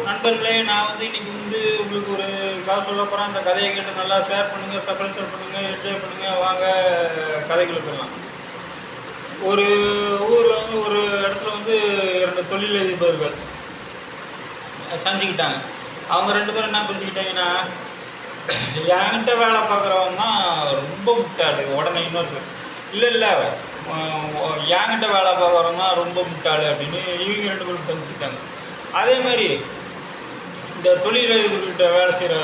நண்பர்களே, நான் இன்றைக்கி உங்களுக்கு ஒரு கதை சொல்ல போகிறேன். அந்த கதையை கேட்டு நல்லா ஷேர் பண்ணுங்கள், சப்ஸ்கிரைப் பண்ணுங்கள், என்ஜாய் பண்ணுங்கள். வாங்க கதைக்குள்ள போயிடலாம். ஒரு ஊரில் ஒரு இடத்துல 2 தொழிலதிபர்கள் செஞ்சுக்கிட்டாங்க. அவங்க 2 பேரும் என்ன பேசிக்கிட்டாங்கன்னா, என்கிட்ட வேலை பார்க்குறவன் தான் ரொம்ப முட்டாள். உடனே இன்னொருத்தர், இல்லை என்கிட்ட வேலை பார்க்குறவன் தான் ரொம்ப முட்டாள் அப்படின்னு இவங்க 2 பேரும் தெரிஞ்சுக்கிட்டாங்க. அதே மாதிரி இந்த தொழிலதிபர்கிட்ட வேலை செய்கிற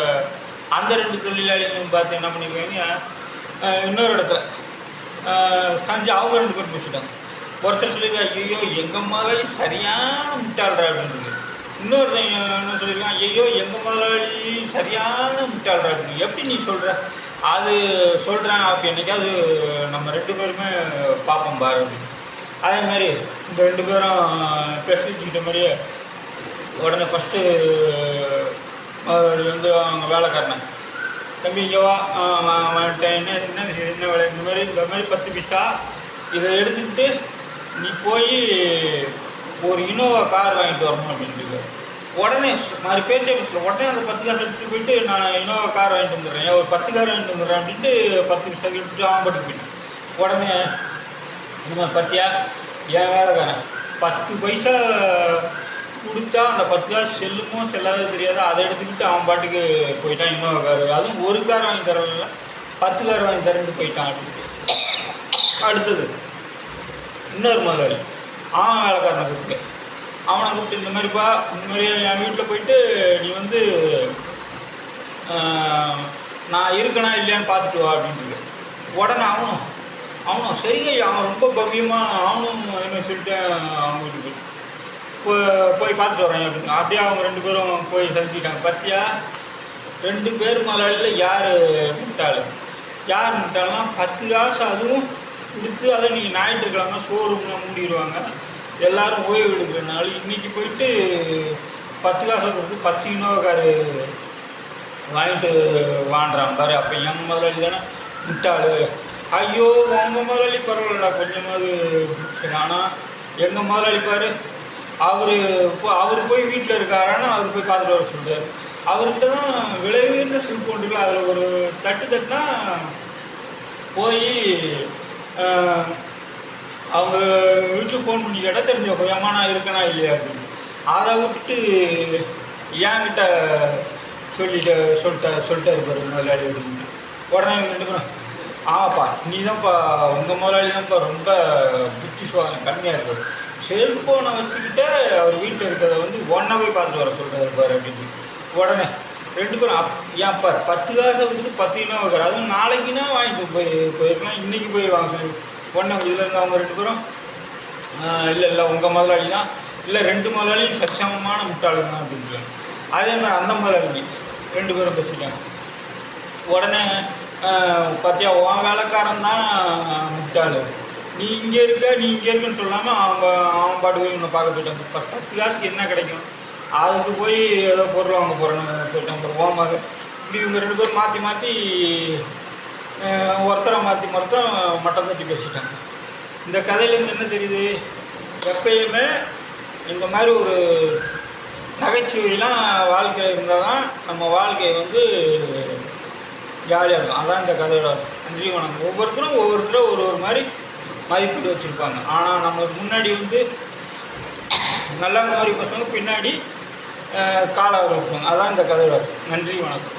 அந்த 2 தொழிலாளிகளும் பார்த்து என்ன பண்ணிக்குவாங்க, இன்னொரு இடத்துல செஞ்சு அவங்க 2 பேரும் பேசிட்டாங்க. ஒருத்தர் சொல்லியிருக்காங்க, ஐயோ எங்கள் முதலாளி சரியான முட்டாள்றா அப்படின்னு. இன்னொருத்தன் என்ன சொல்லியிருக்கான், ஐயோ எங்கள் முதலாளி சரியான முட்டாள்றா அப்படின்னு. எப்படி நீ சொல்கிற? அது சொல்கிறேன் அப்போ என்றைக்காவது நம்ம 2 பேருமே பார்ப்போம் பாரு அப்படின்னு. அதே மாதிரி இந்த 2 பேரும் பேசிக்கிட்ட மாதிரியே உடனே ஃபஸ்ட்டு அவங்க வேலைக்காரன், தம்பி இங்கே வா, வந்துட்டேன், என்ன விஷயம், என்ன வேலை, இந்த மாதிரி 10 பைசா இதை எடுத்துக்கிட்டு நீ போய் ஒரு இனோவா கார் வாங்கிட்டு வரணும் அப்படின்ட்டு. உடனே மாதிரி பேச்சே பேசல, உடனே அந்த 10 காசு எடுத்துகிட்டு போயிட்டு நான் இனோவா கார் வாங்கிட்டு வந்துடுறேன், ஒரு 10 கார் வாங்கிட்டு வந்துடுறேன் அப்படின்ட்டு 10 பைசா எடுத்துகிட்டு அவன் பாட்டுக்கு போயிட்டேன். உடனே இந்த மாதிரி பார்த்தியா என் வேலைக்காரன் 10 பைசா கொடுத்தா அந்த 10 காசு செல்லுமோ செல்லாதோ தெரியாது, அதை எடுத்துக்கிட்டு அவன் பாட்டுக்கு போயிட்டான் இன்னொரு கார். அதுவும் ஒரு கார் வாங்கி தரல, 10 கார் வாங்கி தரேன்ட்டு போயிட்டான் அப்படின்ட்டு. அடுத்தது இன்னொரு முதலாளி அவன் வேலைக்காரனை கூப்பிட்டு இந்த மாதிரிப்பா, இந்த மாதிரி என் வீட்டில் போயிட்டு நீ நான் இருக்கனா இல்லையான்னு பார்த்துட்டு வா அப்படின்ட்டு. உடனே அவனும் சரிங்க, அவன் ரொம்ப பவ்யமாக அவனும் அதே மாதிரி சொல்லிட்டு அவங்க வீட்டுக்கு போய் பார்த்துட்டு வரேன் அப்படின்னு. அப்படியே அவங்க 2 பேரும் போய் சந்திச்சிட்டாங்க. பார்த்தியா 2 பேர் முதலாளியில் யார் முட்டாள்னா 10 காசு அதுவும் கொடுத்து, அதை நீங்கள் ஞாயிற்றுக்கிழமை ஷோரூம்லாம் மூடிடுவாங்க, எல்லோரும் ஓய்வு எடுக்கிறனால இன்றைக்கி போயிட்டு 10 காசை கொடுத்து 10 இனோவா காரு வாங்கிட்டு வாண்டுறான் பாரு. அப்போ என் முதலாளி தானே முட்டாள். ஐயோ உங்கள் முதலாளி பரவாயில்லடா, கொஞ்சமாவது பிடிச்சுங்க. ஆனால் எங்கள் முதலாளி பாரு, அவர் போய் வீட்டில் இருக்காரான்னு அவர் போய் பார்த்துட்டு வர சொல்கிறார். அவர்கிட்ட தான் விலை உயர்ந்த செல்ஃபோன்கள், அதில் ஒரு தட்டுனா போய் அவங்க வீட்டுக்கு ஃபோன் பண்ணி கேட்டால் தெரிஞ்ச ஏமா நான் இருக்கனா இல்லையா அப்படின்னு. அதை விட்டுட்டு என்கிட்ட சொல்லிட்டே இருப்பார் முதலாளி அப்படின்னு. உடனே 2 பேரும், ஆமாப்பா நீ தான்ப்பா, உங்கள் முதலாளி தான்ப்பா ரொம்ப புத்தி சோதனை கம்மியாக இருக்குது, செல்ஃபோனை வச்சுக்கிட்டே அவர் வீட்டில் இருக்கிறத ஒன்றை போய் பார்த்துட்டு வர சொல்கிறாரு பாரு அப்படின்னு. உடனே 2 பேரும் ஏன்ப்பா 10 காசை கொடுத்து 10 இனோவா கார், அதுவும் நாளைக்குன்னா வாங்கிட்டு போயிருக்கலாம், இன்றைக்கி போய் வாங்க சொல்லி. உடனே இதுலேருந்து அவங்க 2 பேரும் இல்லை உங்கள் முதலாளி தான், இல்லை 2 முதலாளியும் சட்சமமான முட்டாளி தான் அப்படின்றாங்க. அதே மாதிரி அந்த முதலாளி 2 பேரும் பேசிட்டாங்க. உடனே பார்த்தியா உன் வேலைக்காரன் தான் முட்டாள், நீ இங்கே இருக்குன்னு சொல்லாமல் அவன் பாட்டு போய் உன்னை பார்க்க போயிட்டாங்க. 10 காசுக்கு என்ன கிடைக்கும், அதுக்கு போய் ஏதோ பொருள் வாங்க போகிறேன்னு போயிட்டாங்க ஓமாக. இப்படி இவங்க 2 பேரும் மாற்றி ஒருத்தரை மாற்றி மட்டம் தட்டி பேசிட்டாங்க. இந்த கதையிலேருந்து என்ன தெரியுது, எப்பயுமே இந்த மாதிரி ஒரு நகைச்சுவையெல்லாம் வாழ்க்கையில் இருந்தால் தான் நம்ம வாழ்க்கையை ஜாலியாக இருக்கும். அதான் இந்த கதையோட நன்றி வணக்கம். ஒவ்வொருத்தரும் ஒரு மாதிரி மதிப்பீடு வச்சுருப்பாங்க. ஆனால் நம்மளுக்கு முன்னாடி நல்ல மாதிரி பசங்க பின்னாடி காலை வைப்பாங்க. அதான் இந்த கதையோட நன்றி வணக்கம்.